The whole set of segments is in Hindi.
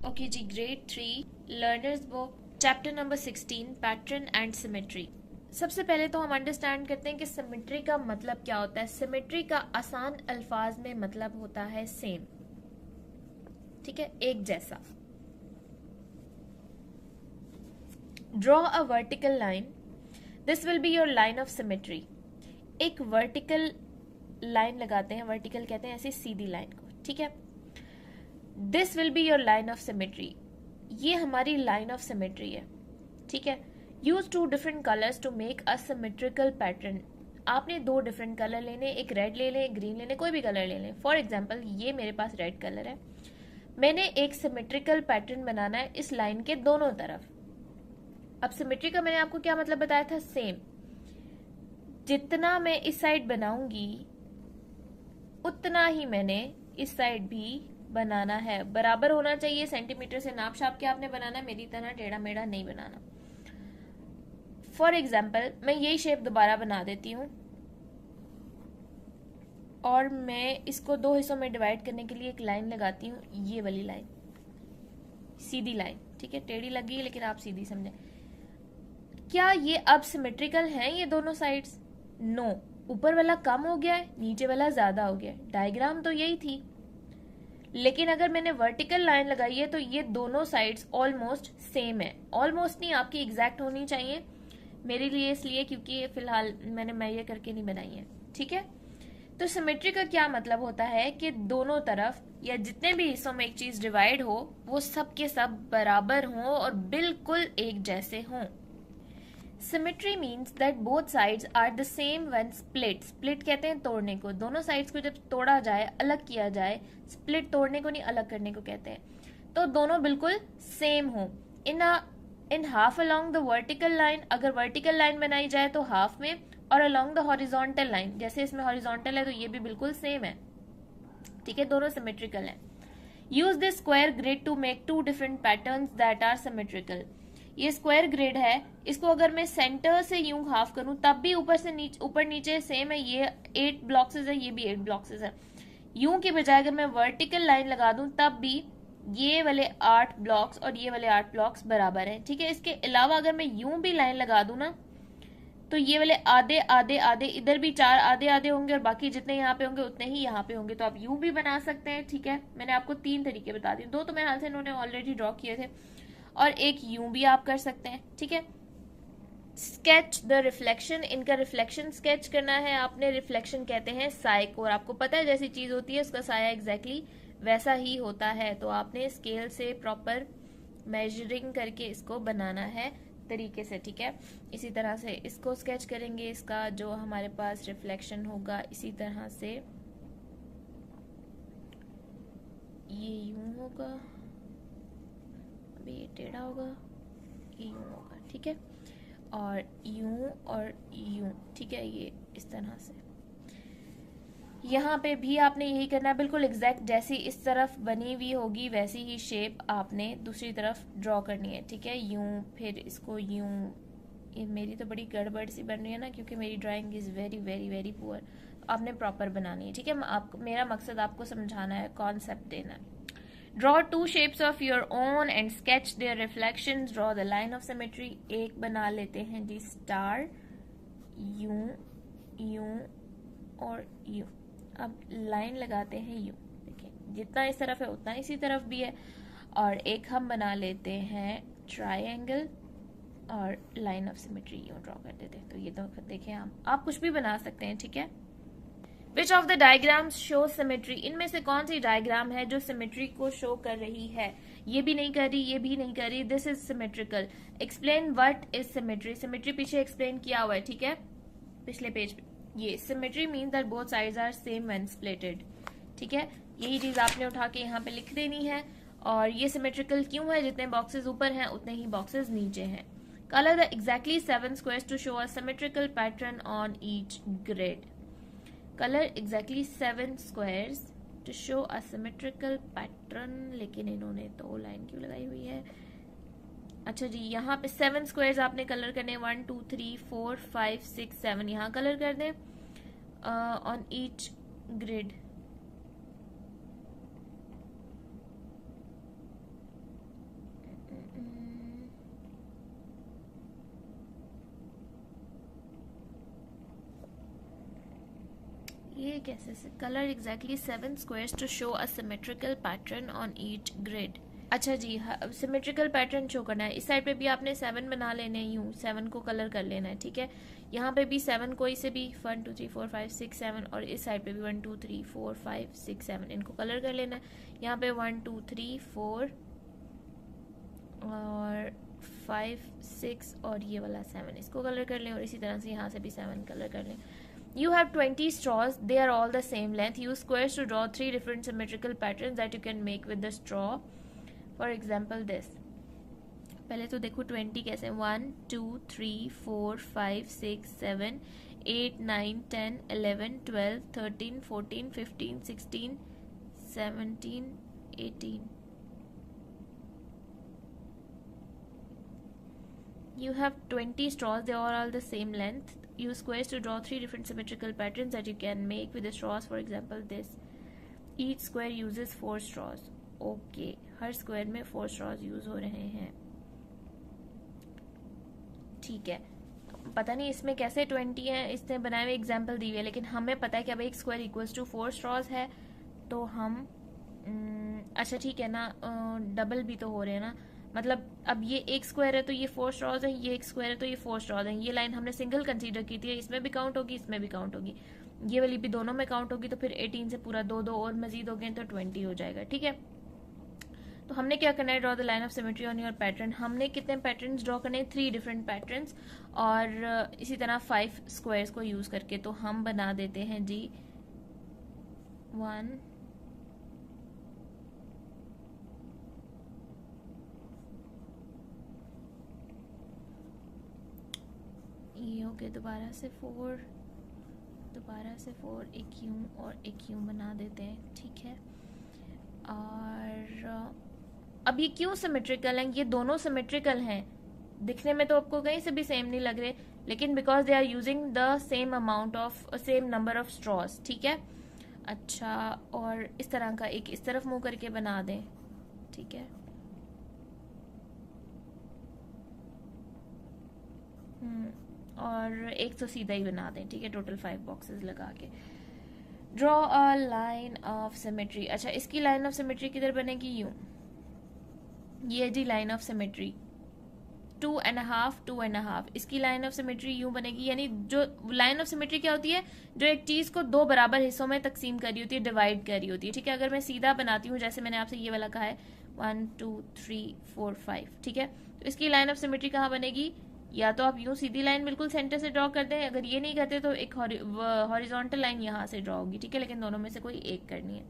ओके जी, grade 3 learner's book chapter number 16 pattern and symmetry. सबसे पहले तो हम अंडरस्टैंड करते हैं कि सिमेट्री का मतलब क्या होता है। सिमेट्री का आसान अल्फाज में मतलब होता है सेम, ठीक है, एक जैसा। Draw a vertical line, this will be your line of symmetry. एक वर्टिकल लाइन लगाते हैं, वर्टिकल कहते हैं ऐसी सीधी लाइन को, ठीक है। This will be your line of symmetry, ये हमारी लाइन ऑफ सिमेट्री है, ठीक है। Use 2 different colours to make a symmetrical pattern. आपने 2 डिफरेंट कलर लेने, एक रेड ले लें, एक ग्रीन ले लें, कोई भी कलर ले लें। फॉर एग्जाम्पल ये मेरे पास रेड कलर है, मैंने एक सिमेट्रिकल पैटर्न बनाना है इस लाइन के दोनों तरफ। अब सिमेट्री का मैंने आपको क्या मतलब बताया था, सेम। जितना मैं इस साइड बनाऊंगी उतना ही मैंने इस साइड भी बनाना है, बराबर होना चाहिए। सेंटीमीटर से नाप छाप के आपने बनाना है, मेरी तरह टेढ़ा मेढ़ा नहीं बनाना। फॉर एग्जाम्पल मैं यही शेप दोबारा बना देती हूँ और मैं इसको 2 हिस्सों में डिवाइड करने के लिए एक लाइन लगाती हूँ, ये वाली लाइन, सीधी लाइन, ठीक है। टेढ़ी लगी लेकिन आप सीधी समझे। क्या ये अब सिमेट्रिकल हैं ये दोनों साइड्स? नो, ऊपर वाला कम हो गया है, नीचे वाला ज्यादा हो गया है। डायग्राम तो यही थी, लेकिन अगर मैंने वर्टिकल लाइन लगाई है तो ये दोनों साइड्स ऑलमोस्ट सेम है। ऑलमोस्ट नहीं, आपकी एग्जैक्ट होनी चाहिए मेरे लिए, इसलिए क्योंकि फिलहाल मैंने मेजर करके नहीं बनाई है, ठीक है। तो सिमेट्री का क्या मतलब होता है कि दोनों तरफ या जितने भी हिस्सों में एक चीज डिवाइड हो वो सब के सब बराबर हों और बिल्कुल एक जैसे हों। Symmetry means that both sides are the same when split. Split कहते हैं तोड़ने को, दोनों साइड्स को जब तोड़ा जाए, अलग किया जाए। स्प्लिट तोड़ने को नहीं, अलग करने को कहते हैं। तो दोनों बिल्कुल सेम हो। In half along the vertical line, अगर वर्टिकल लाइन बनाई जाए तो हाफ में, और अलोंग द हॉरिजॉन्टल लाइन, जैसे इसमें हॉरिजॉन्टल है तो ये भी बिल्कुल सेम है, ठीक है, दोनों सिमेट्रिकल है। Use this square grid to make 2 different patterns that are symmetrical. ये स्क्वायर ग्रिड है, इसको अगर मैं सेंटर से यूं हाफ करूं तब भी ऊपर नीचे सेम है। ये 8 ब्लॉक्सेस है, ये भी 8 ब्लॉक्सेस है। यूं के बजाय अगर मैं वर्टिकल लाइन लगा दूं तब भी ये वाले 8 ब्लॉक्स और ये वाले 8 ब्लॉक्स बराबर हैं, ठीक है। इसके अलावा अगर मैं यूं भी लाइन लगा दूं ना तो ये वाले आधे आधे आधे, इधर भी 4 आधे आधे होंगे और बाकी जितने यहाँ पे होंगे उतने ही यहाँ पे होंगे। तो आप यूं भी बना सकते हैं, ठीक है। मैंने आपको 3 तरीके बता दिए, 2 तो मेरे हाल से इन्होंने ऑलरेडी ड्रॉ किए थे और एक यूं भी आप कर सकते हैं, ठीक है। स्केच द रिफ्लेक्शन, इनका रिफ्लेक्शन स्केच करना है आपने। रिफ्लेक्शन कहते हैं साय को, और आपको पता है जैसी चीज होती है उसका साया एग्जैक्टली वैसा ही होता है। तो आपने स्केल से प्रॉपर मेजरिंग करके इसको बनाना है तरीके से, ठीक है। इसी तरह से इसको स्केच करेंगे, इसका जो हमारे पास रिफ्लेक्शन होगा इसी तरह से ये यूं होगा, अभी ये टेढ़ा होगा, ये यूं होगा, ठीक है, और यूं, ठीक है, ये इस तरह से। यहाँ पे भी आपने यही करना है, बिल्कुल एग्जैक्ट जैसी इस तरफ बनी हुई होगी वैसी ही शेप आपने दूसरी तरफ ड्रॉ करनी है, ठीक है। यूं, फिर इसको यूं। ये मेरी तो बड़ी गड़बड़ सी बन रही है ना, क्योंकि मेरी drawing is very very very poor. आपने प्रॉपर बनानी है, ठीक है। मेरा मकसद आपको समझाना है, कॉन्सेप्ट देना है। Draw 2 shapes of your own and sketch their reflections, draw the line of symmetry. एक बना लेते हैं जी स्टार, यूं यूं और यूं। अब लाइन लगाते हैं यूं, देखिए जितना इस तरफ है उतना इसी तरफ भी है। और एक हम बना लेते हैं ट्रायंगल और लाइन ऑफ सिमेट्री यूं ड्रॉ कर देते हैं। तो ये तो देखिए आप कुछ भी बना सकते हैं, ठीक है। Which of the diagrams show symmetry, इनमें से कौन सी डायग्राम है जो सिमेट्री को शो कर रही है? ये भी नहीं कर रही, ये भी नहीं कर रही। This is symmetrical. Explain what is symmetry. Symmetry पीछे एक्सप्लेन किया हुआ है, ठीक है, पिछले पेज पे। ये symmetry means that both sides are same when splitted, ठीक है। यही चीज आपने उठा के यहाँ पे लिख देनी है। और ये सिमेट्रिकल क्यों है? जितने बॉक्सेस ऊपर हैं उतने ही बॉक्सेस नीचे हैं। Colour the exactly 7 squares to show a symmetrical pattern on each grid. Colour exactly 7 squares to show a symmetrical pattern, लेकिन इन्होंने तो लाइन क्यों लगाई हुई है? अच्छा जी, यहाँ पे 7 स्क्वायर्स आपने कलर करने, 1 2 3 4 5 6 7, यहाँ कलर कर दें ऑन ईच ग्रिड। ये कैसे से colour exactly 7 squares to show a symmetrical pattern on each grid. अच्छा जी, सिमेट्रिकल पैटर्न शो करना है। इस साइड पे भी आपने 7 बना लेने हैं, यूं 7 को कलर कर लेना है, ठीक है। यहाँ पे भी 7 कोई से भी 1 2 3 4 5 6 7, और इस साइड पे भी 1 2 3 4 5 6 7 इनको कलर कर लेना है। यहाँ पे 1 2 3 4 और 5 6 और ये वाला 7 इसको कलर कर लें, और इसी तरह से यहाँ से भी 7 कलर कर लें। You have 20 straws. They are all the same length. Use squares to draw 3 different symmetrical patterns that you can make with the straw. For example, this. पहले तो देखो 20 कैसे 1 2 3 4 5 6 7 8 9 10 11 12 13 14 15 16 17 18. You have 20 straws. They are all the same length. Use squares to draw 3 different symmetrical patterns that you can make with the straws. For example, this. Each square uses 4 straws. Okay. Her square में 4 straws यूज हो रहे हैं, ठीक है। पता नहीं इसमें कैसे 20 है, इसने बनाए हुए एग्जाम्पल दी हुई है, लेकिन हमें पता है कि अब एक स्क्वायर इक्वल्स टू 4 straws है, तो हम अच्छा ठीक है ना, डबल भी तो हो रहे हैं ना, मतलब अब ये एक स्क्वायर है तो ये 4 straws है, ये एक स्क्वायर है तो ये 4 straws है। ये लाइन हमने सिंगल कंसीडर की थी, इसमें भी काउंट होगी, इसमें भी काउंट होगी, ये वाली भी दोनों में काउंट होगी, तो फिर 18 से पूरा 2 2 और मजीद हो गए तो 20 हो जाएगा, ठीक है। तो हमने क्या करना है, draw the line of symmetry on your pattern. हमने कितने पैटर्न्स ड्रॉ करने हैं, 3 डिफरेंट पैटर्न्स, और इसी तरह 5 स्क्वायर्स को यूज करके। तो हम बना देते हैं जी 1 ये हो गए, दोबारा से 4 एक यूं और एक यूं बना देते हैं, ठीक है। और अब ये क्यों सिमेट्रिकल हैं, ये दोनों सिमेट्रिकल हैं, दिखने में तो आपको कहीं से भी सेम नहीं लग रहे, लेकिन because they are using the same amount of same number of straws, ठीक है। अच्छा, और इस तरह का एक इस तरफ मुंह करके बना दें, ठीक है। और एक तो सीधा ही बना दें, ठीक है, टोटल 5 बॉक्सेस लगा के। Draw a line of symmetry. अच्छा, इसकी लाइन ऑफ सिमेट्री किधर बनेगी, यूं, ये जी लाइन ऑफ सिमेट्री 2.5 2.5, इसकी लाइन ऑफ सिमेट्री यूं बनेगी। यानी जो लाइन ऑफ सिमेट्री क्या होती है, जो एक चीज को 2 बराबर हिस्सों में तकसीम कर रही होती है, डिवाइड कर रही होती है, ठीक है। अगर मैं सीधा बनाती हूँ, जैसे मैंने आपसे ये वाला कहा है 1 2 3 4 5, ठीक है, तो इसकी लाइन ऑफ सिमेट्री कहाँ बनेगी, या तो आप यूं सीधी लाइन बिल्कुल सेंटर से ड्रॉ कर दें, अगर ये नहीं करते तो एक हॉरिजॉन्टल लाइन यहाँ से ड्रॉ होगी, ठीक है, लेकिन दोनों में से कोई एक करनी है।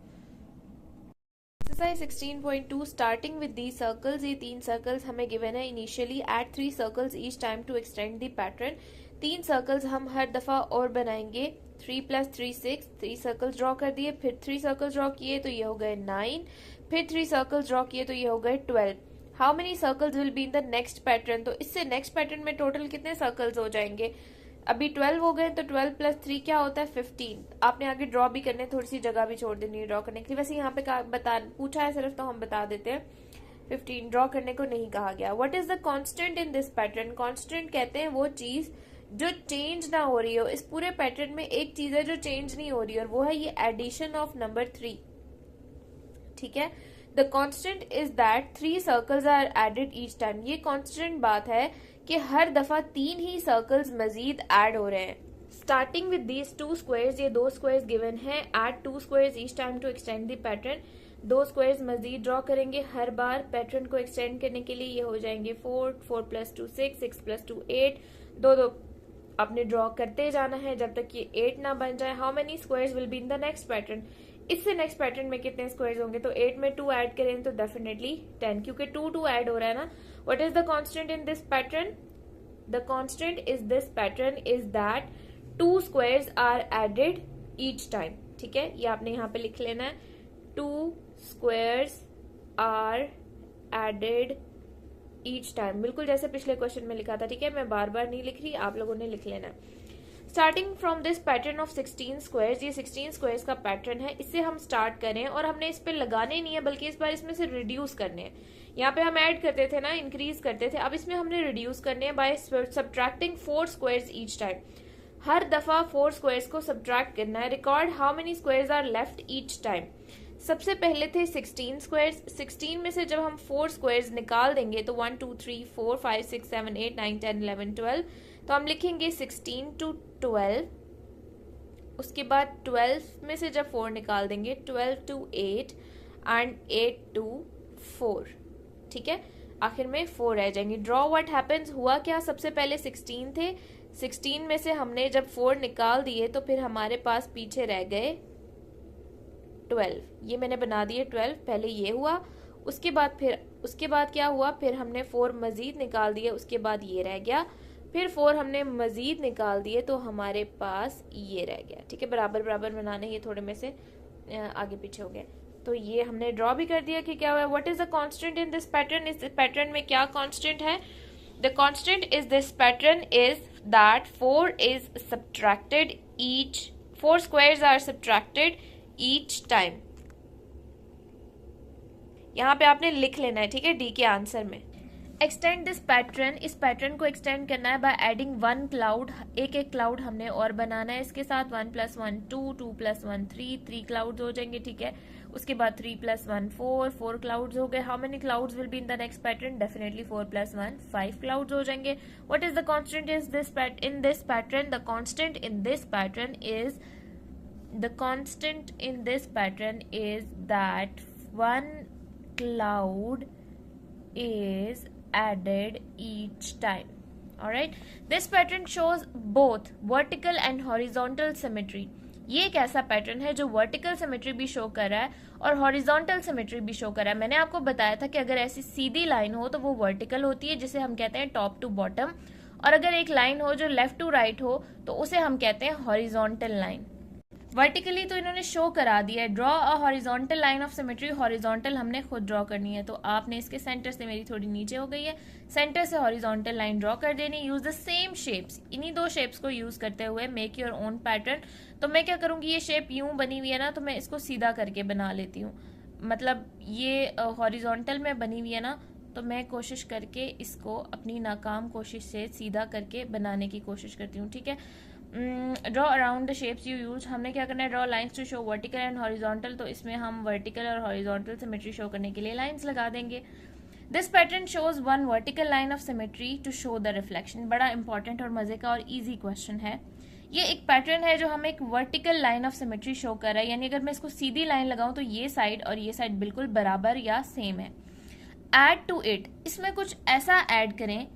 Exercise 16.2 starting with the circles. ये 3 सर्कल्स हमें गिवन है। Initially add 3 circles each time to extend the pattern. 3 circles हम हर दफा और बनाएंगे। 3 + 3 6, 3 सर्कल्स ड्रॉ कर दिए, फिर 3 सर्कल्स ड्रॉ किए तो ये हो गए 9, फिर 3 सर्कल्स ड्रॉ किए तो ये हो गए 12। How many circles will be in the next pattern, तो इससे नेक्स्ट पैटर्न में टोटल कितने सर्कल्स हो जाएंगे, अभी 12 हो गए, तो 12 + 3 क्या होता है 15। आपने आगे ड्रॉ भी करने, थोड़ी सी जगह भी छोड़ देनी है ड्रॉ करने के लिए, वैसे यहाँ पे पूछा है सिर्फ, तो हम बता देते हैं 15, ड्रॉ करने को नहीं कहा गया। What is the constant in this pattern, constant कहते हैं वो चीज जो चेंज ना हो रही हो। इस पूरे पैटर्न में एक चीज है जो चेंज नहीं हो रही, और वो है ये एडिशन ऑफ नंबर 3, ठीक है। The constant is that 3 circles are added each time. ये कांस्टेंट बात है कि हर दफा 3 ही सर्कल्स मजीद ऐड हो रहे हैं। स्टार्टिंग विद दीज 2 स्क्वायर्स, ये 2 स्क्वायर्स गिवन है। Add 2 squares each time to extend the pattern. 2 squares मजीद ड्रॉ करेंगे हर बार पैटर्न को एक्सटेंड करने के लिए। ये हो जाएंगे 4 4 + 2 6 6 + 2 8। 2 आपने ड्रॉ करते जाना है जब तक ये 8 ना बन जाए। How many squares will be in the next pattern, इससे नेक्स्ट पैटर्न में कितने स्क्वायर्स होंगे, तो 8 में 2 ऐड करें तो डेफिनेटली 10, क्योंकि 2 2 ऐड हो रहा है ना। What is the constant in this pattern, the constant is this pattern is that 2 squares are added each time, ठीक है। ये आपने यहाँ पे लिख लेना है, 2 squares are added each time, बिल्कुल जैसे पिछले क्वेश्चन में लिखा था, ठीक है। मैं बार बार नहीं लिख रही, आप लोगों ने लिख लेना है। Starting from this pattern of 16 squares, ये 16 स्क्वायर्स का पैटर्न है, इससे हम स्टार्ट करें, और हमने इस पे लगाने नहीं है, बल्कि इस बार इसमें से रिड्यूस करने हैं। यहाँ पे हम ऐड करते थे ना, इंक्रीज करते थे, अब इसमें हमने रिड्यूस करने हैं by subtracting 4 squares each time. हर दफा 4 स्क्वायर्स को सब्ट्रैक्ट करना है। Record how many squares are left each time. सबसे पहले थे 16 स्क्वायर्स। 16 में से जब हम 4 स्क्वायर्स निकाल देंगे तो 1 2 3 4 5 6 7 8 9 10 11 12, तो हम लिखेंगे 16 to 12। उसके बाद 12 में से जब 4 निकाल देंगे 12 to 8 एंड 8 to 4, ठीक है, आखिर में 4 रह जाएंगे। ड्रॉ व्हाट हैपेंस, हुआ क्या, सबसे पहले 16 थे, 16 में से हमने जब 4 निकाल दिए तो फिर हमारे पास पीछे रह गए 12। ये मैंने बना दिए 12, पहले ये हुआ, उसके बाद क्या हुआ, फिर हमने 4 मजीद निकाल दिए, उसके बाद ये रह गया, फिर 4 हमने मजीद निकाल दिए तो हमारे पास ये रह गया, ठीक है। बराबर बराबर बनाने, ये थोड़े में से आगे पीछे हो गए, तो ये हमने ड्रॉ भी कर दिया कि क्या हुआ। What is the constant in this pattern, इस पैटर्न में क्या कांस्टेंट है। The constant is this pattern is that 4 is subtracted each, 4 squares are subtracted each time। यहां पे आपने लिख लेना है, ठीक है, डी के आंसर में। एक्सटेंड दिस पैटर्न, इस पैटर्न को एक्सटेंड करना है बाय एडिंग 1 क्लाउड, एक एक क्लाउड हमने और बनाना है इसके साथ। 1 + 1 2, 2 + 1 3, 3 क्लाउड्स हो जाएंगे, ठीक है। उसके बाद 3 + 1 4, 4 क्लाउड्स हो गए। How many clouds will be in the next pattern, definitely 4 + 1 5 clouds हो जाएंगे। What is the constant is this in this pattern, the constant in this pattern is, the constant in this pattern is that 1 cloud is added each time. Alright, this pattern shows both vertical and horizontal symmetry। ये एक ऐसा पैटर्न है जो वर्टिकल सिमेट्री भी शो कर रहा है और हॉरिजॉन्टल सिमेट्री भी शो कर रहा है। मैंने आपको बताया था कि अगर ऐसी सीधी लाइन हो तो वो वर्टिकल होती है, जिसे हम कहते हैं टॉप टू बॉटम, और अगर एक लाइन हो जो लेफ्ट टू राइट हो तो उसे हम कहते हैं हॉरिजॉन्टल लाइन। वर्टिकली तो इन्होंने शो करा दिया है, draw a horizontal line of symmetry, horizontal हमने खुद ड्रॉ करनी है, तो आपने इसके सेंटर से, मेरी थोड़ी नीचे हो गई है, सेंटर से हॉरिजॉन्टल लाइन ड्रॉ कर देनी। यूज द सेम शेप्स, इन्हीं 2 शेप्स को यूज करते हुए मेक योर ओन पैटर्न। तो मैं क्या करूंगी, ये शेप यूं बनी हुई है ना, तो मैं इसको सीधा करके बना लेती हूँ, मतलब ये हॉरिजॉन्टल में बनी हुई है ना, तो मैं कोशिश करके इसको अपनी नाकाम कोशिश से सीधा करके बनाने की कोशिश करती हूँ, ठीक है। Draw around the shapes you use, हमने क्या करना है, draw lines to show vertical and horizontal, तो इसमें हम वर्टिकल और हॉरिजॉन्टल सिमेट्री शो करने के लिए लाइंस लगा देंगे। This pattern shows 1 vertical line of symmetry to show the reflection. बड़ा इंपॉर्टेंट और मजे का और इजी क्वेश्चन है। ये एक पैटर्न है जो हमें एक vertical line of symmetry show कर रहा है, यानी अगर मैं इसको सीधी लाइन लगाऊं तो ये साइड और ये साइड बिल्कुल बराबर या सेम है। एड टू इट, इसमें कुछ ऐसा ऐड करें,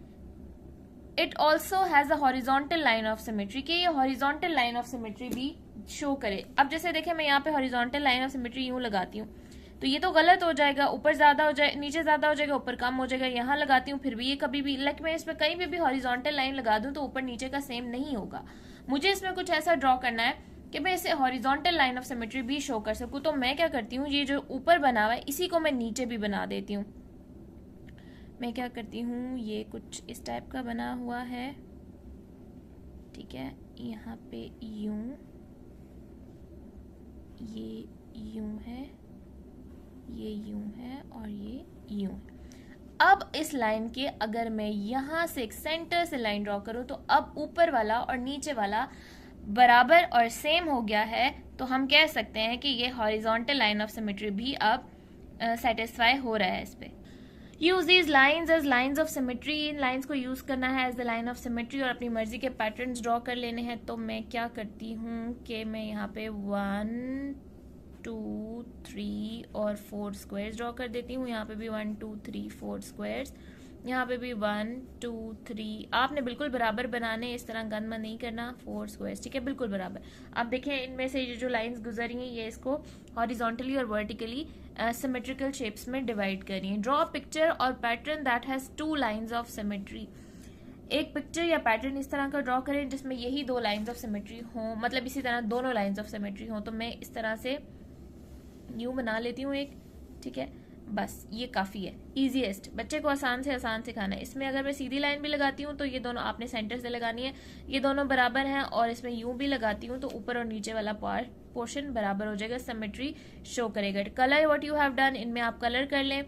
it also has a horizontal line of symmetry, कि ये हॉरिजॉन्टल लाइन ऑफ सिमेट्री भी शो करे। अब जैसे देखें, मैं यहाँ पे हॉरिजॉन्टल लाइन ऑफ सिमेट्री यूं लगाती हूँ तो ये तो गलत हो जाएगा, ऊपर ज्यादा हो जाए, नीचे ज्यादा हो जाएगा, ऊपर कम हो जाएगा। यहाँ लगाती हूँ फिर भी ये कभी भी, लाइक मैं इसमें कहीं भी हॉरिजॉन्टल लाइन लगा दूं तो ऊपर नीचे का सेम नहीं होगा। मुझे इसमें कुछ ऐसा ड्रॉ करना है कि मैं इसे हॉरिजॉन्टल लाइन ऑफ सिमेट्री भी शो कर सकूं। तो मैं क्या करती हूँ, ये जो ऊपर बना हुआ है इसी को मैं नीचे भी बना देती हूँ। मैं क्या करती हूँ, ये कुछ इस टाइप का बना हुआ है, ठीक है, यहाँ पे यूं, ये यूं है, ये यूं है और ये यूं है। अब इस लाइन के अगर मैं यहाँ से एक सेंटर से लाइन ड्रॉ करूं तो अब ऊपर वाला और नीचे वाला बराबर और सेम हो गया है, तो हम कह सकते हैं कि ये हॉरिजॉन्टल लाइन ऑफ सिमेट्री भी अब सेटिस्फाई हो रहा है इस पे। Use these lines as lines of symmetry, इन लाइन्स को यूज करना है as the line of symmetry और अपनी मर्जी के पैटर्न्स ड्रॉ कर लेने हैं। तो मैं क्या करती हूँ कि मैं यहाँ पे 1 2 3 और 4 स्क्वायर्स ड्रॉ कर देती हूँ। यहाँ पे भी 1 2 3 4 स्क्वायर्स, यहाँ पे भी 1 2 3। आपने बिल्कुल बराबर बनाने, इस तरह गंद नहीं करना। 4 स्क्वायर्स, ठीक है, बिल्कुल बराबर। अब देखें, इनमें से ये जो लाइंस गुजरी हैं ये इसको हॉरिजॉन्टली और वर्टिकली सिमेट्रिकल शेप्स में डिवाइड कर रही हैं। Draw picture or pattern that has 2 lines of symmetry. एक पिक्चर या पैटर्न इस तरह का ड्रॉ करें जिसमें यही 2 लाइंस ऑफ सिमेट्री हों, मतलब इसी तरह दोनों लाइंस ऑफ सिमेट्री हों। तो मैं इस तरह से न्यू बना लेती हूँ एक, ठीक है, बस ये काफी है, इजीएस्ट, बच्चे को आसान से आसान सिखाना है। इसमें अगर मैं सीधी लाइन भी लगाती हूँ तो ये दोनों आपने सेंटर से लगानी है, ये दोनों बराबर हैं, और इसमें यूं भी लगाती हूँ तो ऊपर और नीचे वाला पोर्शन बराबर हो जाएगा, सिमेट्री शो करेगा। Colour what you have done, इनमें आप कलर कर लें,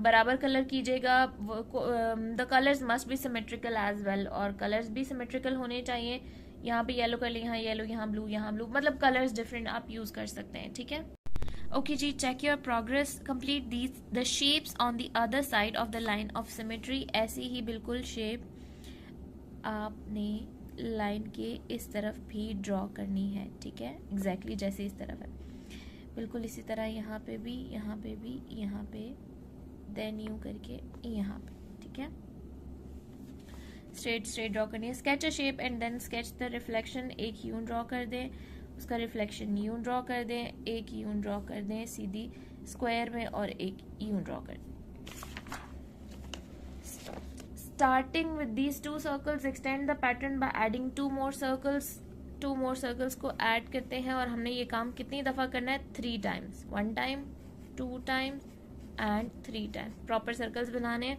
बराबर कलर कीजिएगा। The colours must be symmetrical as well, और कलर्स भी सिमेट्रिकल होने चाहिए। यहाँ पे येलो कर लें, यहाँ येलो, यहाँ ब्लू, मतलब कलर्स डिफरेंट आप यूज कर सकते हैं, ठीक है। ओके जी, check your progress, complete these the shapes on the other side of the line of symmetry. ऐसी ही बिल्कुल शेप आपने लाइन के इस तरफ भी ड्रॉ करनी है, ठीक है, एग्जैक्टली जैसे इस तरफ है, बिल्कुल इसी तरह यहाँ पे भी, यहाँ पे भी, यहाँ पे, देन यूं करके यहाँ पे, ठीक है। स्ट्रेट ड्रॉ करनी है। Sketch a shape and then sketch the reflection. एक यूं ड्रॉ कर दें, उसका रिफ्लेक्शन यूं ड्रॉ कर दें, एक यूं ड्रॉ कर दें सीधी स्क्वायर में, और एक यूं ड्रॉ कर दें। Starting with these 2 circles extend the pattern by adding 2 more circles। 2 more circles को ऐड करते हैं, और हमने ये काम कितनी दफा करना है? 3 times, 1 time, 2 times and 3 times। Proper circles बनाने हैं।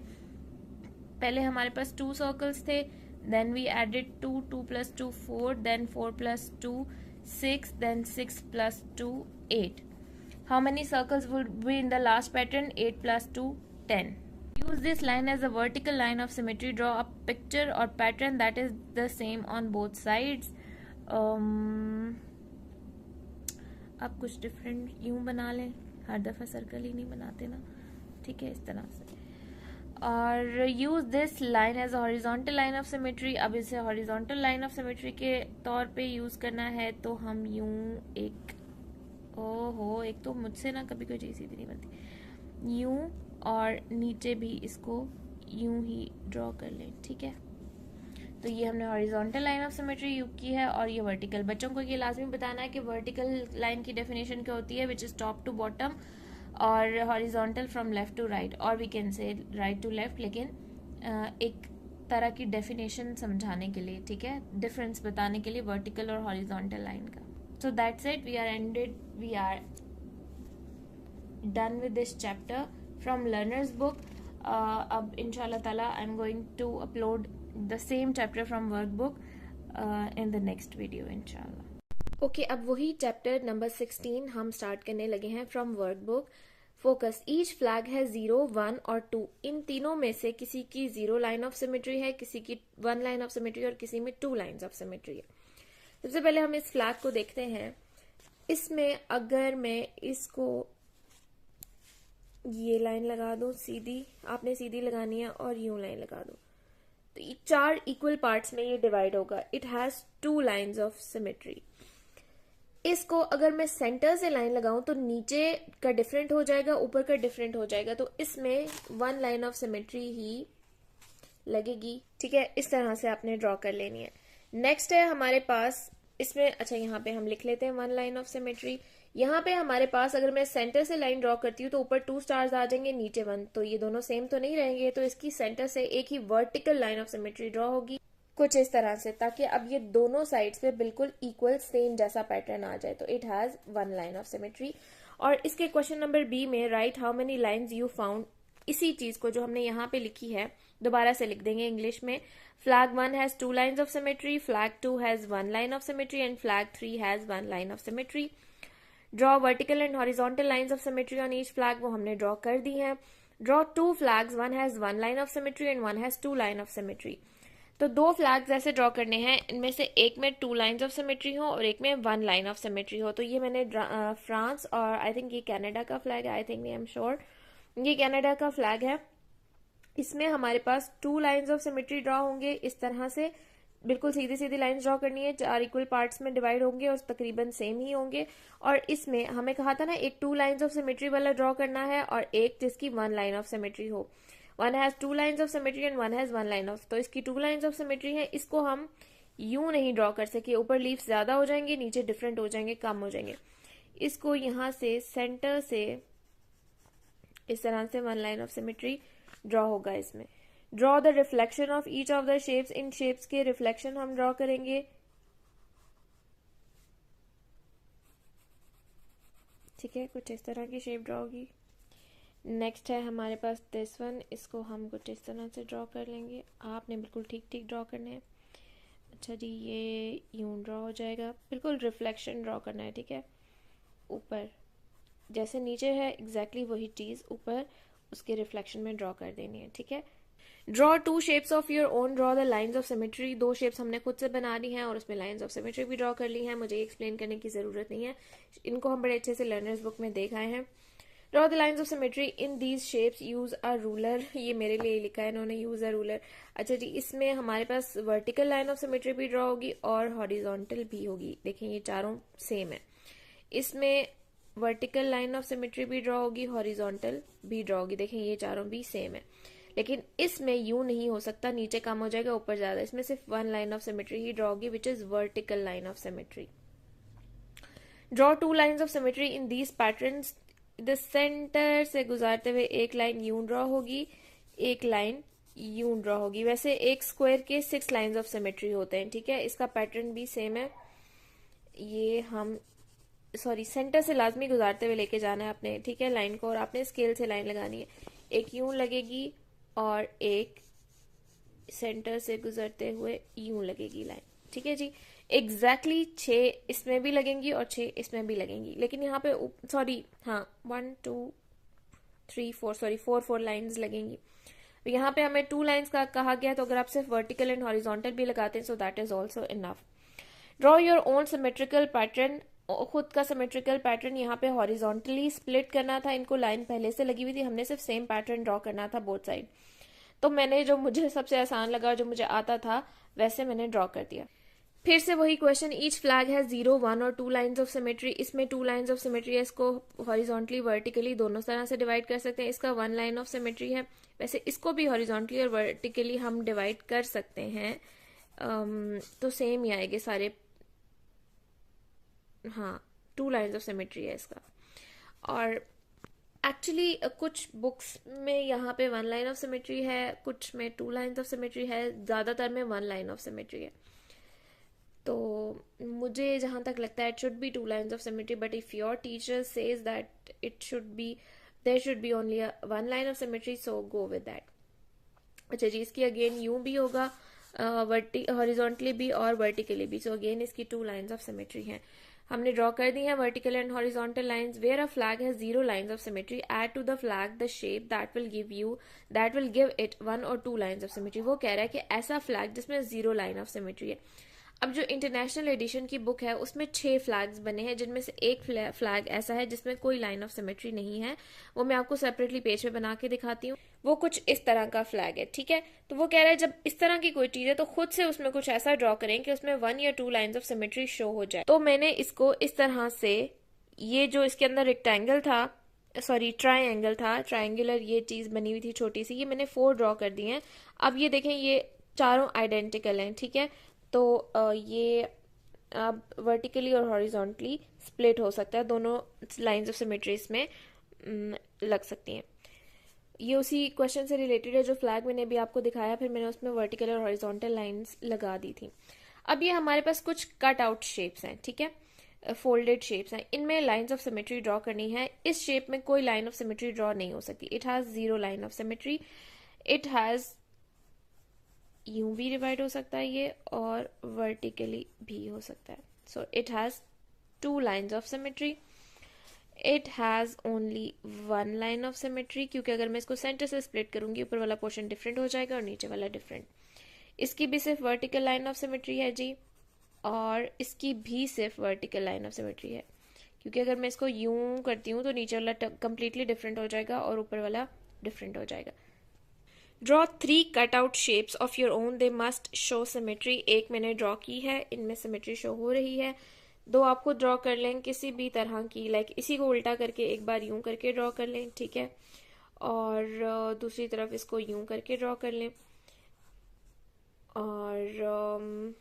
पहले हमारे पास 2 सर्कल्स थे, then we added 2, 2 + 2 4, then 4 + 2 6, then 6 + 2 8। How many circles would be in the last pattern? 8 + 2 10। Use this line as a vertical line of symmetry. Draw a picture or pattern that is the same on both sides. अब कुछ डिफरेंट यूं बना लें, हर दफ़ा सर्कल ही नहीं बनाते ना, ठीक है, इस तरह से। और use this line as horizontal line of symmetry. अब इसे हॉरिजॉन्टल लाइन ऑफ सिमेट्री के तौर पे यूज करना है, तो हम यूं एक, ओहो, एक तो मुझसे ना कभी कोई चीज़ सीधी नहीं बनती, यूं, और नीचे भी इसको यूं ही ड्रॉ कर लें, ठीक है। तो ये हमने horizontal line of symmetry use की है, और ये वर्टिकल। बच्चों को ये लाजमी बताना है कि वर्टिकल लाइन की डेफिनेशन क्या होती है, which is top to bottom, और horizontal from left to right, और we can say right to left, लेकिन एक तरह की डेफिनेशन समझाने के लिए, ठीक है, डिफरेंस बताने के लिए वर्टिकल और हॉरिजॉन्टल लाइन का। So that's it, we are done with this chapter from learner's book. अब इंशाल्लाह ताला I am going to upload the same chapter from workbook in the next video इंशाल्लाह। ओके, अब वही चैप्टर नंबर 16 हम स्टार्ट करने लगे हैं from workbook. Focus, each flag है 0, 1 और 2। इन तीनों में से किसी की 0 लाइन ऑफ सिमेट्री है, किसी की 1 लाइन ऑफ सिमेट्री, और किसी में 2 लाइन्स ऑफ सिमेट्री है। सबसे पहले हम इस फ्लैग को देखते हैं। इसमें अगर मैं इसको ये लाइन लगा दो सीधी, आपने सीधी लगानी है, और यूं लाइन लगा दो, तो ये 4 इक्वल पार्ट्स में ये डिवाइड होगा। It has 2 lines of symmetry. इसको अगर मैं सेंटर से लाइन लगाऊं तो नीचे का डिफरेंट हो जाएगा, ऊपर का डिफरेंट हो जाएगा, तो इसमें 1 लाइन ऑफ सिमेट्री ही लगेगी, ठीक है। इस तरह से आपने ड्रॉ कर लेनी है। नेक्स्ट है हमारे पास इसमें, अच्छा यहाँ पे हम लिख लेते हैं 1 लाइन ऑफ सिमेट्री। यहाँ पे हमारे पास अगर मैं सेंटर से लाइन ड्रॉ करती हूँ तो ऊपर 2 स्टार्स आ जाएंगे, नीचे 1, तो ये दोनों सेम तो नहीं रहेंगे, तो इसकी सेंटर से एक ही vertical line of symmetry draw होगी कुछ इस तरह से, ताकि अब ये दोनों साइड्स पे बिल्कुल इक्वल सेम जैसा पैटर्न आ जाए। तो it has 1 line of symmetry. और इसके क्वेश्चन नंबर बी में right how many lines you found, इसी चीज को जो हमने यहाँ पे लिखी है दोबारा से लिख देंगे इंग्लिश में। Flag 1 has 2 lines of symmetry, flag 2 has 1 line of symmetry, and flag 3 has 1 line of symmetry. Draw vertical and horizontal lines of symmetry on each flag, वो हमने ड्रॉ कर दी हैं। Draw 2 flags, 1 has 1 line of symmetry and 1 has 2 line of symmetry. तो 2 फ्लैग्स ऐसे ड्रॉ करने हैं, इनमें से एक में 2 लाइन्स ऑफ सिमेट्री हो और एक में 1 लाइन ऑफ सिमेट्री हो। तो ये मैंने फ्रांस और आई थिंक ये कनाडा का फ्लैग है, I think I am sure ये कनाडा का फ्लैग है। इसमें हमारे पास 2 लाइन्स ऑफ सिमेट्री ड्रॉ होंगे, इस तरह से बिल्कुल सीधी सीधी लाइंस ड्रॉ करनी है, 4 इक्वल पार्ट्स में डिवाइड होंगे और तकरीबन सेम ही होंगे। और इसमें हमें कहा था ना एक 2 लाइंस ऑफ सिमेट्री वाला ड्रॉ करना है और एक जिसकी 1 लाइन ऑफ सिमेट्री हो। 1 has 2 lines of symmetry and 1 has 1 line of, तो इसकी 2 लाइंस ऑफ सिमेट्री है। इसको हम यूं नहीं ड्रॉ कर सके, ऊपर लीव्स ज्यादा हो जाएंगे, नीचे डिफरेंट हो जाएंगे, कम हो जाएंगे। इसको यहां से सेंटर से इस तरह से 1 लाइन ऑफ सिमेट्री ड्रॉ होगा। इसमें draw the reflection of each of the shapes, in shapes के रिफ्लेक्शन हम ड्रॉ करेंगे। ठीक है, कुछ इस तरह की शेप ड्रॉ होगी। नेक्स्ट है हमारे पास दिस वन, इसको हम कुछ इस तरह से ड्रॉ कर लेंगे। आपने बिल्कुल ठीक ठीक ड्रॉ करना है। अच्छा जी, ये यूं ड्रॉ हो जाएगा, बिल्कुल रिफ्लेक्शन ड्रॉ करना है। ठीक है, ऊपर जैसे नीचे है एग्जैक्टली वही चीज़ ऊपर उसके रिफ्लेक्शन में ड्रॉ कर देनी है। ठीक है, draw two shapes of your own, draw the lines of symmetry. दो शेप्स हमने खुद से बना ली हैं और उसमें लाइंस ऑफ सिमेट्री भी ड्रॉ कर ली हैं, मुझे एक्सप्लेन करने की जरूरत नहीं है, इनको हम बड़े अच्छे से लर्नर्स बुक में देख आए हैं। Draw the lines of symmetry in these shapes, use a ruler, ये मेरे लिए लिखा है इन्होंने, यूज अ रूलर। अच्छा जी, इसमें हमारे पास वर्टिकल लाइन ऑफ सिमेट्री भी ड्रॉ होगी और हॉरिजॉन्टल भी होगी। देखें ये चारों सेम है, इसमें वर्टिकल लाइन ऑफ सिमेट्री भी ड्रॉ होगी, हॉरिजॉन्टल भी ड्रॉ होगी। देखें ये चारों भी सेम है, लेकिन इसमें यूं नहीं हो सकता, नीचे कम हो जाएगा ऊपर ज्यादा। इसमें सिर्फ वन लाइन ऑफ सिमेट्री ही ड्रॉ होगी, which is vertical line of symmetry. Draw two lines of symmetry in these patterns, the centre से गुजारते हुए एक लाइन यूं ड्रॉ होगी, एक लाइन यूं ड्रॉ होगी। वैसे एक स्क्वायर के 6 लाइंस ऑफ सिमेट्री होते हैं, ठीक है, इसका पैटर्न भी सेम है। ये हम सेंटर से लाजमी गुजारते हुए लेके जाना है आपने, ठीक है, लाइन को, और आपने स्केल से लाइन लगानी है। एक यूं लगेगी और एक सेंटर से गुजरते हुए यूं लगेगी लाइन, ठीक है जी। एग्जैक्टली 6 इसमें भी लगेंगी और 6 इसमें भी लगेंगी, लेकिन यहाँ पे हाँ 1 2 3 4 4 लाइंस लगेंगी। यहाँ पे हमें 2 लाइंस का कहा गया, तो अगर आप सिर्फ वर्टिकल एंड हॉरिजॉन्टल भी लगाते हैं, so that is also enough. Draw your own symmetrical pattern, खुद का सिमेट्रिकल पैटर्न। यहाँ पे हॉरिजॉन्टली स्प्लिट करना था, इनको लाइन पहले से लगी हुई थी, हमने सिर्फ सेम पैटर्न ड्रॉ करना था बोथ साइड। तो मैंने जो मुझे सबसे आसान लगा, जो मुझे आता था, वैसे मैंने ड्रॉ कर दिया। फिर से वही क्वेश्चन, ईच फ्लैग है 0 1 और 2 लाइंस ऑफ सिमेट्री। इसमें 2 लाइंस ऑफ सिमेट्री है, इसको हॉरिजॉन्टली वर्टिकली दोनों तरह से डिवाइड कर सकते हैं। इसका 1 लाइन ऑफ सिमेट्री है, वैसे इसको भी हॉरिजॉन्टली और वर्टिकली हम डिवाइड कर सकते हैं, तो सेम ही आएंगे सारे। हाँ 2 लाइंस ऑफ सिमेट्री है इसका। और एक्चुअली कुछ बुक्स में यहाँ पे 1 लाइन ऑफ सिमेट्री है, कुछ में 2 लाइंस ऑफ सिमेट्री है, ज्यादातर में 1 लाइन ऑफ सिमेट्री है। तो मुझे जहां तक लगता है it should be 2 lines of symmetry, but if your teacher says that it should be, there should be only 1 line of symmetry, so go with that. अच्छा जी, इसकी अगेन यूं भी होगा, हॉरिजॉन्टली भी और वर्टिकली भी, सो अगेन इसकी 2 लाइंस ऑफ सिमेट्री हैं। हमने ड्रॉ कर दी है vertical and horizontal lines. Where a flag has 0 lines of symmetry, add to the flag the shape that will give it 1 और 2 लाइंस ऑफ सिमेट्री। वो कह रहा है कि ऐसा फ्लैग जिसमें 0 लाइन ऑफ सिमेट्री है। अब जो इंटरनेशनल एडिशन की बुक है उसमें 6 फ्लैग्स बने हैं, जिनमें से एक फ्लैग ऐसा है जिसमें कोई लाइन ऑफ सिमेट्री नहीं है, वो मैं आपको सेपरेटली पेज पे बना के दिखाती हूँ। वो कुछ इस तरह का फ्लैग है, ठीक है। तो वो कह रहा है जब इस तरह की कोई चीज है तो खुद से उसमें कुछ ऐसा ड्रॉ करें कि उसमें 1 या 2 लाइंस ऑफ सिमेट्री शो हो जाए। तो मैंने इसको इस तरह से, ये जो इसके अंदर रेक्टेंगल था, ट्राइंगल था, ट्राइंगुलर ये चीज बनी हुई थी छोटी सी, ये मैंने 4 ड्रॉ कर दी है। अब ये देखें, ये चारों आइडेंटिकल हैं, ठीक है। तो ये अब वर्टिकली और हॉरिजॉन्टली स्प्लिट हो सकता है, दोनों लाइंस ऑफ सिमेट्री इसमें लग सकती हैं। ये उसी क्वेश्चन से रिलेटेड है जो फ्लैग मैंने भी आपको दिखाया, फिर मैंने उसमें वर्टिकल और हॉरिजॉन्टल लाइंस लगा दी थी। अब ये हमारे पास कुछ कट आउट शेप्स हैं, ठीक है, फोल्डेड शेप्स हैं, इनमें लाइंस ऑफ सिमेट्री ड्रॉ करनी है। इस शेप में कोई लाइन ऑफ सिमेट्री ड्रॉ नहीं हो सकती, it has 0 line of symmetry. It has यूं भी डिवाइड हो सकता है ये, और वर्टिकली भी हो सकता है। So it has 2 lines of symmetry. It has only 1 line of symmetry, क्योंकि अगर मैं इसको सेंटर से स्प्लिट करूंगी ऊपर वाला पोर्शन डिफरेंट हो जाएगा और नीचे वाला डिफरेंट। इसकी भी सिर्फ वर्टिकल लाइन ऑफ सिमेट्री है जी, और इसकी भी सिर्फ वर्टिकल लाइन ऑफ सिमेट्री है, क्योंकि अगर मैं इसको यूं करती हूँ तो नीचे वाला कंप्लीटली डिफरेंट हो जाएगा और ऊपर वाला डिफरेंट हो जाएगा। Draw 3 cut out shapes of your own, they must show symmetry. एक मैंने ड्रॉ की है, इनमें सिमेट्री शो हो रही है। 2 आपको ड्रॉ कर लें किसी भी तरह की, लाइक इसी को उल्टा करके एक बार यूं करके ड्रॉ कर लें, ठीक है, और दूसरी तरफ इसको यूं करके ड्रॉ कर लें, और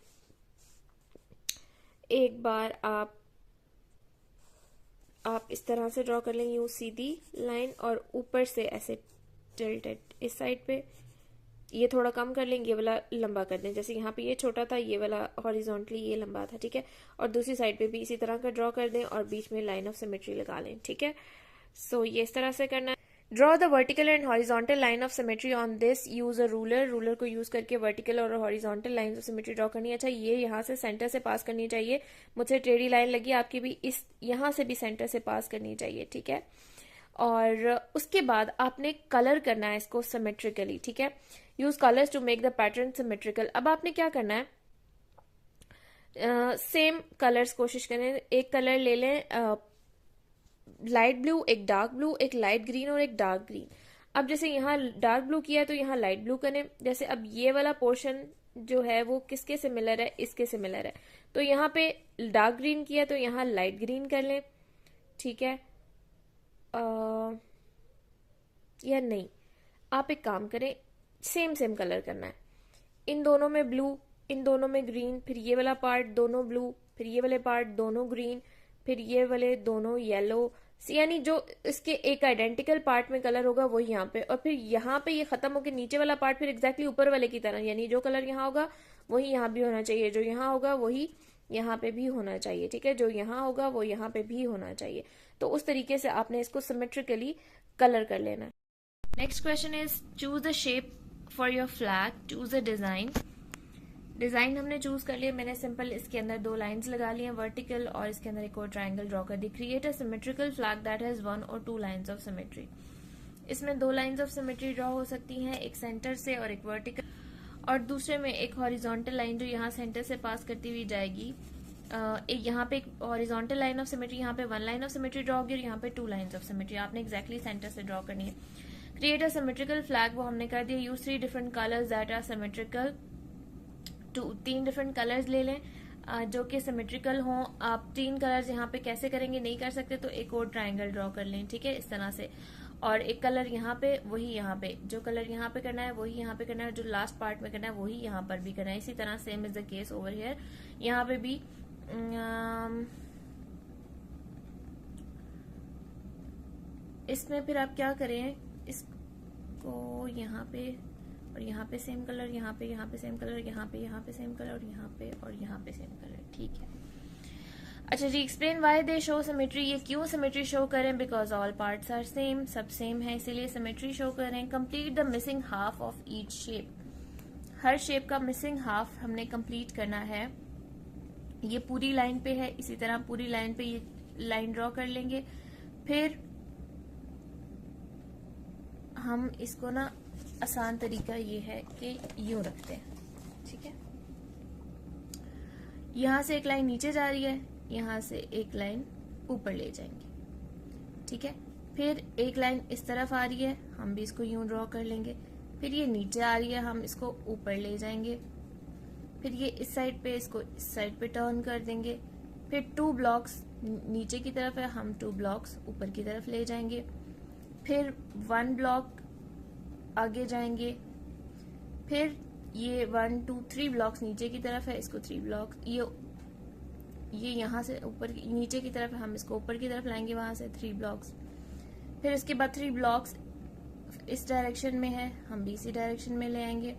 एक बार आप इस तरह से ड्रॉ कर लें, यूं सीधी लाइन, और ऊपर से ऐसे टिल्टेड इस साइड पे ये थोड़ा कम कर लेंगे, ये वाला लंबा कर दें, जैसे यहाँ पे ये छोटा था, ये वाला हॉरिजॉन्टली ये लंबा था, ठीक है। और दूसरी साइड पे भी इसी तरह का ड्रॉ कर दें और बीच में लाइन ऑफ सिमेट्री लगा लें, ठीक है। सो ये इस तरह से करना है। Draw the vertical and horizontal line of symmetry on this, use a ruler. Ruler को यूज करके वर्टिकल और horizontal line of symmetry draw करनी है। अच्छा, ये यहाँ से सेंटर से पास करनी चाहिए, मुझसे टेढ़ी लाइन लगी, आपकी भी इस यहाँ से भी सेंटर से पास करनी चाहिए, ठीक है। और उसके बाद आपने कलर करना है इसको सिमेट्रिकली, ठीक है। Use colours to make the pattern symmetrical. अब आपने क्या करना है, सेम कलर्स कोशिश करें, एक कलर ले लें लाइट ब्लू, एक डार्क ब्लू, एक लाइट ग्रीन और एक डार्क ग्रीन। अब जैसे यहाँ डार्क ब्लू किया तो यहाँ लाइट ब्लू करें। जैसे अब ये वाला पोर्शन जो है वो किसके सिमिलर है, इसके सिमिलर है, तो यहाँ पे डार्क ग्रीन किया तो यहाँ लाइट ग्रीन कर लें, ठीक है। या नहीं, आप एक काम करें, सेम सेम कलर करना है, इन दोनों में ब्लू, इन दोनों में ग्रीन, फिर ये वाला पार्ट दोनों ब्लू, फिर ये वाले पार्ट दोनों ग्रीन, फिर ये वाले दोनों येलो, यानी जो इसके एक आइडेंटिकल पार्ट में कलर होगा वही यहाँ पे, और फिर यहाँ पे ये खत्म होकर नीचे वाला पार्ट फिर एग्जैक्टली ऊपर वाले की तरह, यानी जो कलर यहाँ होगा वही यहाँ भी होना चाहिए, जो यहाँ होगा वही यहाँ पे भी होना चाहिए, ठीक है, जो यहाँ होगा वो यहाँ पे भी होना चाहिए। तो उस तरीके से आपने इसको सिमेट्रिकली कलर कर लेना है। Next question is choose the shape for your flag, choose the design. Design हमने चूज कर लिया, मैंने सिंपल इसके अंदर दो लाइंस लगा ली हैं वर्टिकल, और इसके अंदर एक और ट्रायंगल ड्रॉ कर दी। Create a symmetrical flag that has 1 और 2 लाइंस ऑफ सिमेट्री। इसमें 2 लाइंस ऑफ सिमेट्री ड्रॉ हो सकती हैं, एक सेंटर से और एक वर्टिकल, और दूसरे में एक हॉरिजॉन्टल लाइन जो यहाँ सेंटर से पास करती हुई जाएगी। एक यहाँ पे एक हॉरिजॉन्टल लाइन ऑफ सिमेट्री, यहाँ पे 1 लाइन ऑफ सिमेट्री ड्रॉ होगी और यहाँ पे 2 लाइंस ऑफ सिमेट्री। आपने एग्जैक्टली सेंटर से ड्रॉ करनी है। क्रिएट अ सिमेट्रिकल फ्लैग, वो हमने कर दिया। Use 3 different colours that are symmetrical, 3 different colours ले लें जो कि सिमेट्रिकल हों। आप 3 कलर्स यहाँ पे कैसे करेंगे, नहीं कर सकते तो एक और ट्रायंगल ड्रॉ कर लें, ठीक है, इस तरह से। और एक कलर यहाँ पे, वही यहाँ पे, जो कलर यहाँ पे करना है वही यहाँ पे करना है, जो लास्ट पार्ट में करना है वही यहाँ पर भी करना है। इसी तरह same is the case over here, यहाँ पे भी इसमें फिर आप क्या करें, इसको यहाँ पे और यहाँ पे सेम कलर, यहाँ पे सेम कलर, यहाँ पे सेम कलर, और यहाँ पे सेम कलर, ठीक है। अच्छा जी, explain why they show symmetry, ये क्यों सिमेट्री शो करें, because all parts are same, सब सेम है इसीलिए सिमेट्री शो करें। Complete the missing half of each shape, हर शेप का मिसिंग हाफ हमने कंप्लीट करना है। ये पूरी लाइन पे है, इसी तरह पूरी लाइन पे ये लाइन ड्रॉ कर लेंगे। फिर हम इसको ना, आसान तरीका ये है कि यूं रखते हैं, ठीक है। यहां से एक लाइन नीचे जा रही है, यहां से एक लाइन ऊपर ले जाएंगे, ठीक है। फिर एक लाइन इस तरफ आ रही है, हम भी इसको यूं ड्रॉ कर लेंगे। फिर ये नीचे आ रही है, हम इसको ऊपर ले जाएंगे। फिर ये इस साइड पे, इसको इस साइड पे टर्न कर देंगे। फिर 2 ब्लॉक्स नीचे की तरफ है, हम 2 ब्लॉक्स ऊपर की तरफ ले जाएंगे। फिर 1 ब्लॉक आगे जाएंगे। फिर ये 1 2 3 ब्लॉक्स नीचे की तरफ है, इसको 3 ब्लॉक, ये यहाँ से ऊपर नीचे की तरफ है, हम इसको ऊपर की तरफ लाएंगे, वहां से 3 ब्लॉक्स। फिर उसके बाद 3 ब्लॉक्स इस डायरेक्शन में है, हम भी इसी डायरेक्शन में ले आएंगे।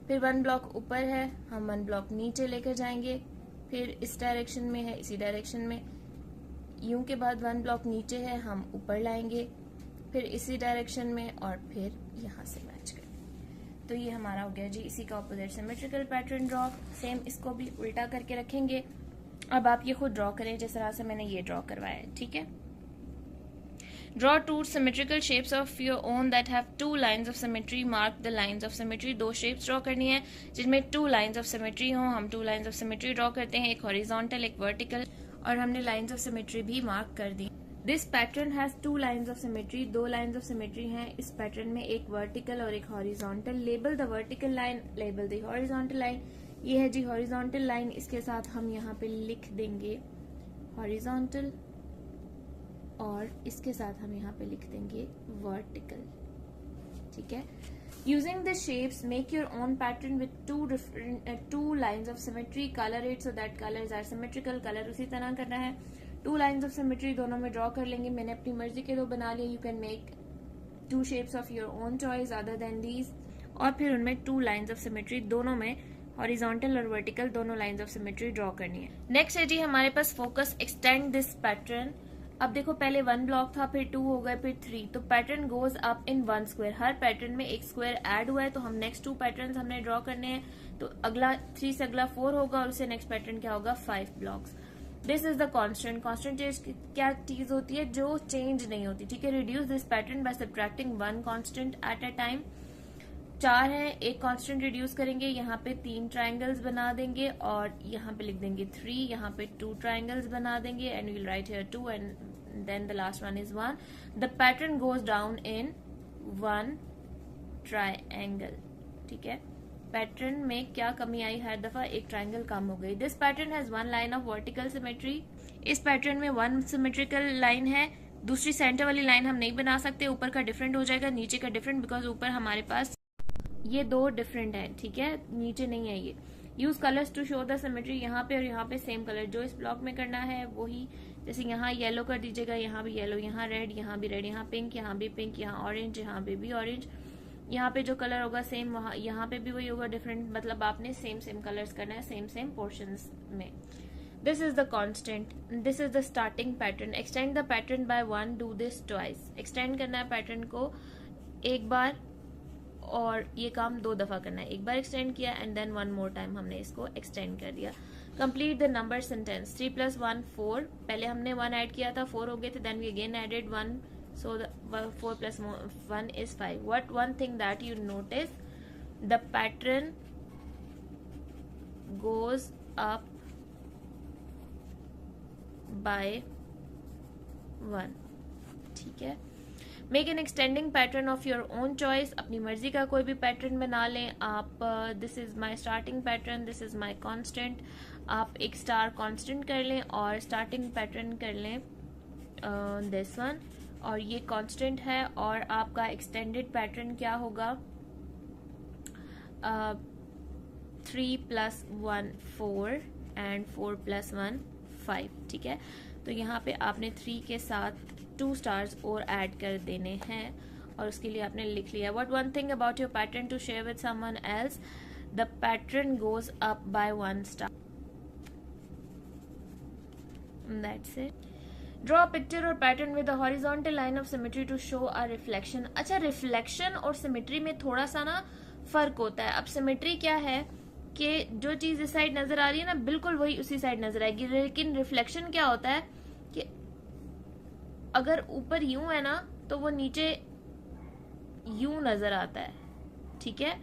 फिर 1 ब्लॉक ऊपर है, हम 1 ब्लॉक नीचे लेकर जाएंगे। फिर इस डायरेक्शन में है, इसी डायरेक्शन में, यूं के बाद 1 ब्लॉक नीचे है, हम ऊपर लाएंगे। फिर इसी डायरेक्शन में, और फिर यहाँ से मैच करें। तो ये हमारा हो गया जी इसी का opposite symmetrical pattern draw. Same इसको भी उल्टा करके रखेंगे। अब आप ये खुद ड्रॉ करें जिस तरह से मैंने ये ड्रॉ करवाया है, ठीक है। Draw 2 symmetrical shapes of your own that have 2 lines of symmetry, mark the lines of symmetry. 2 shapes draw करनी है जिनमें 2 लाइंस ऑफ सिमेट्री हों। हम 2 लाइंस ऑफ सिमेट्री ड्रॉ करते हैं, एक हॉरिजॉन्टल एक वर्टिकल, और हमने लाइंस ऑफ सिमेट्री भी मार्क कर दी। This pattern has 2 lines of symmetry, 2 lines of symmetry हैं इस पैटर्न में, एक वर्टिकल और एक horizontal. Label the vertical line, label the horizontal line. ये है जी हॉरिजॉन्टल लाइन, इसके साथ हम यहाँ पे लिख देंगे हॉरिजॉन्टल, और इसके साथ हम यहाँ पे लिख देंगे वर्टिकल, ठीक है। Using the shapes make your own pattern with 2 lines of symmetry, colour it so that colours are symmetrical. Colour उसी तरह करना है। 2 लाइंस ऑफ सिमेट्री दोनों में ड्रॉ कर लेंगे। मैंने अपनी मर्जी के 2 बना लिए। You can make 2 shapes of your own choice other than these. और फिर उनमें 2 लाइंस ऑफ सिमेट्री, दोनों में हॉरिजॉन्टल और वर्टिकल दोनों लाइंस ऑफ सिमेट्री ड्रॉ करनी है। नेक्स्ट है जी हमारे पास फोकस, एक्सटेंड दिस पैटर्न। अब देखो पहले 1 ब्लॉक था, फिर 2 हो गए, फिर 3, तो pattern goes up in 1 square. Her pattern में एक स्क्वायर ऐड हुआ है, तो हम नेक्स्ट 2 पैटर्न हमने ड्रॉ करने हैं। तो अगला 3 से अगला 4 होगा, और उससे नेक्स्ट पैटर्न क्या होगा 5 blocks. This is the constant. Constant क्या चीज होती है जो चेंज नहीं होती, ठीक है. Reduce this pattern by subtracting one constant at a time. 4 है, एक कांस्टेंट रिड्यूस करेंगे, यहाँ पे 3 ट्राइंगल्स बना देंगे और यहाँ पे लिख देंगे 3, यहाँ पे 2 ट्राइंगल्स बना देंगे and we will write here 2 and then the last one is 1. The pattern goes down in 1 triangle, ठीक है. पैटर्न में क्या कमी आई, हर दफा एक ट्राइंगल कम हो गई. This pattern has 1 line of vertical symmetry. इस पैटर्न में 1 सिमेट्रिकल लाइन है. दूसरी सेंटर वाली लाइन हम नहीं बना सकते, ऊपर का डिफरेंट हो जाएगा, नीचे का डिफरेंट, बिकॉज ऊपर हमारे पास ये 2 डिफरेंट है, ठीक है, नीचे नहीं है ये. Use colours to show the symmetry. यहाँ पे और यहाँ पे सेम कलर जो इस ब्लॉक में करना है वही. जैसे यहाँ येलो कर दीजिएगा, यहाँ भी येलो, यहाँ रेड, यहाँ भी रेड, यहाँ पिंक, यहाँ भी पिंक, यहाँ ऑरेंज, यहाँ पे भी ऑरेंज. यहाँ पे जो कलर होगा सेम, वहाँ यहाँ पे भी वही होगा, डिफरेंट. मतलब आपने सेम कलर्स करना है सेम पोर्शंस में. This is the constant. This is the starting pattern. Extend the pattern bye 1. Do this twice. Extend करना है पैटर्न को एक बार और ये काम 2 दफा करना है. एक बार एक्सटेंड किया एंड देन 1 मोर टाइम हमने इसको एक्सटेंड कर दिया. Complete the number sentence. 3 + 1 4. पहले हमने 1 ऐड किया था, 4 हो गए थे, then we again added 1. So the 4 + 1 is 5. What one thing that you notice? The pattern goes up by 1. ठीक है. Make an extending pattern of your own choice. अपनी मर्जी का कोई भी पैटर्न बना लें आप. This is my starting pattern. This is my constant. आप एक स्टार कांस्टेंट कर लें और स्टार्टिंग पैटर्न कर लें this one. और ये कांस्टेंट है और आपका एक्सटेंडेड पैटर्न क्या होगा, 3 + 1 4 एंड 4 + 1 5, ठीक है. तो यहाँ पे आपने 3 के साथ 2 स्टार्स और ऐड कर देने हैं और उसके लिए आपने लिख लिया. What one thing about your pattern to share with someone else. The pattern goes up by 1 star. That's it. Draw picture or pattern with horizontal line of symmetry to show a reflection. अच्छा, रिफ्लेक्शन और सिमेट्री में थोड़ा सा ना फर्क होता है. अब सिमेट्री क्या है कि जो चीज इस साइड नजर आ रही है ना बिल्कुल वही उसी साइड नजर आएगी. लेकिन रिफ्लेक्शन क्या होता है कि अगर ऊपर यूं है ना तो वो नीचे यूं नजर आता है, ठीक है.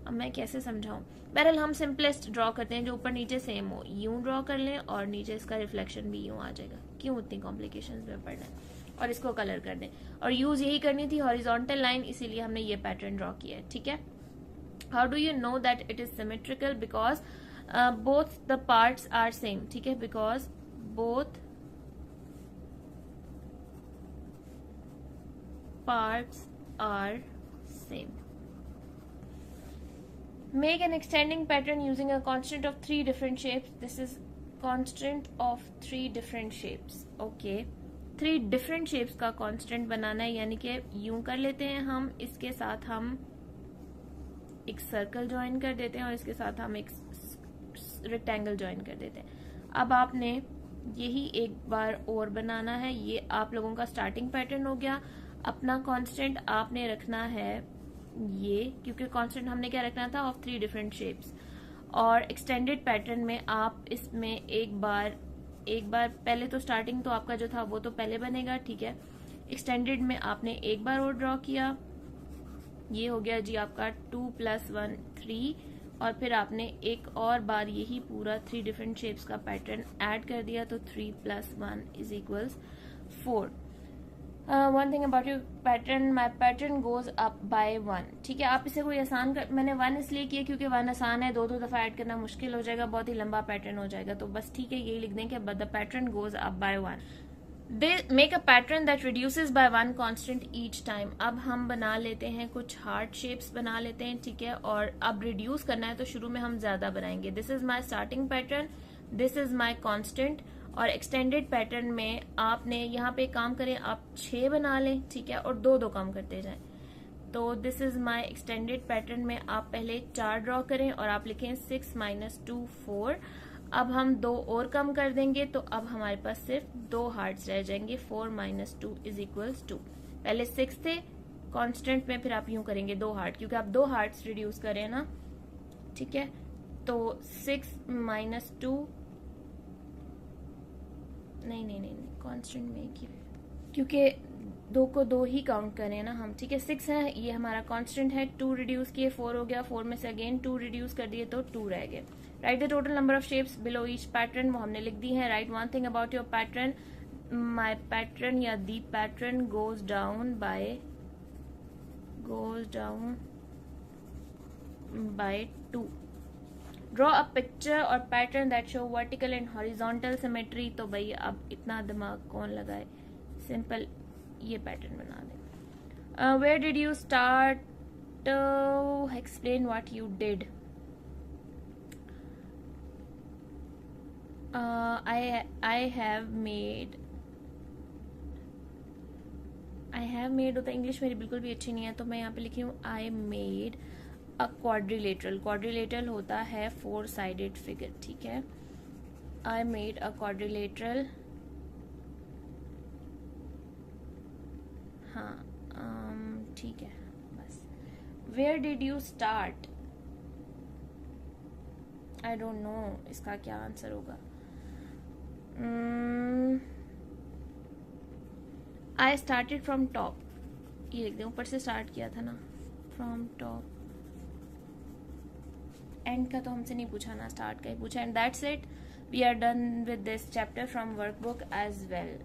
अब मैं कैसे समझाऊं. बहरहाल हम सिंपलेस्ट ड्रॉ करते हैं जो ऊपर नीचे सेम हो. यूं ड्रॉ कर लें और नीचे इसका रिफ्लेक्शन भी यूं आ जाएगा. क्यों उतनी कॉम्प्लिकेशंस में पड़ना है. और इसको कलर कर दें. और यूज यही करनी थी, हॉरिजॉन्टल लाइन, इसीलिए हमने ये पैटर्न ड्रॉ किया है, ठीक है. How do you know that it is symmetrical? Because both the parts are same, ठीक है. Because both parts are same. Make an extending pattern using a constant of 3 different shapes. This is constant of 3 different shapes. Okay. 3 different shapes का constant बनाना है, यानी कि यूं कर लेते हैं हम, इसके साथ हम एक सर्कल ज्वाइन कर देते हैं और इसके साथ हम एक रेक्टेंगल ज्वाइन कर देते हैं. अब आपने यही एक बार और बनाना है. ये आप लोगों का स्टार्टिंग पैटर्न हो गया. अपना कांस्टेंट आपने रखना है ये, क्योंकि कांस्टेंट हमने क्या रखना था, ऑफ 3 डिफरेंट शेप्स. और एक्सटेंडेड पैटर्न में आप इसमें एक बार पहले तो स्टार्टिंग तो आपका जो था वो तो पहले बनेगा, ठीक है. एक्सटेंडेड में आपने एक बार और ड्रॉ किया, ये हो गया जी आपका 2 + 1 3. और फिर आपने एक और बार यही पूरा 3 डिफरेंट शेप्स का पैटर्न ऐड कर दिया, तो 3 + 1 = 4. One thing about your pattern, my pattern goes up by 1, ठीक है. आप इसे कोई आसान मैंने 1 इसलिए किया क्योंकि 1 आसान है, 2 दफा ऐड करना मुश्किल हो जाएगा, बहुत ही लंबा पैटर्न हो जाएगा. तो बस ठीक है, यही लिख दें कि the pattern goes up by 1. They make a pattern that reduces by 1 constant each time. अब हम बना लेते हैं कुछ हार्ट शेप्स बना लेते हैं, ठीक है. और अब रिड्यूस करना है तो शुरू में हम ज्यादा बनाएंगे. This is my starting pattern, this is my constant. और एक्सटेंडेड पैटर्न में आपने यहाँ पे काम करें, आप 6 बना लें, ठीक है, और 2 कम करते जाएं. तो this is my extended pattern में आप पहले 4 ड्रॉ करें और आप लिखें 6 - 2 4. अब हम 2 और कम कर देंगे तो अब हमारे पास सिर्फ 2 हार्ट्स रह जाएंगे. 4 - 2 = 2. पहले 6 थे कांस्टेंट में, फिर आप यूं करेंगे 2 हार्ट, क्योंकि आप 2 हार्ट्स रिड्यूस करें ना, ठीक है. तो 6 - 2 नहीं नहीं नहीं नहीं, कांस्टेंट में क्योंकि 2 को 2 ही काउंट करें ना हम, ठीक है। 6 है, ये हमारा कांस्टेंट है। 2 रिड्यूस किए 4 हो गया, 4 में से अगेन 2 रिड्यूस कर दिए तो 2 रह गए। Write the total number of shapes below each pattern, वो हमने लिख दी है। Write one thing about your pattern, my pattern या the pattern goes down by 2। Draw a picture or pattern that show vertical and horizontal symmetry. तो भाई अब इतना दिमाग कौन लगाए, सिंपल ये पैटर्न बना दे। Where did you start, explain what you did. I have made होता है, इंग्लिश मेरी बिल्कुल भी अच्छी नहीं है तो मैं यहाँ पे लिखी हूँ I made a quadrilateral. Quadrilateral होता है 4 साइडेड फिगर, ठीक है। आई मेड अ क्वाड्रिलेटरल, हाँ ठीक है बस। Where did you start, I don't know इसका क्या आंसर होगा। आई स्टार्टेड फ्रॉम टॉप, ये लिख दें, ऊपर से स्टार्ट किया था ना, फ्रॉम टॉप। एंड का तो हमसे नहीं पूछा ना, स्टार्ट का ही पूछा। And that's it, we are done with this chapter from workbook as well.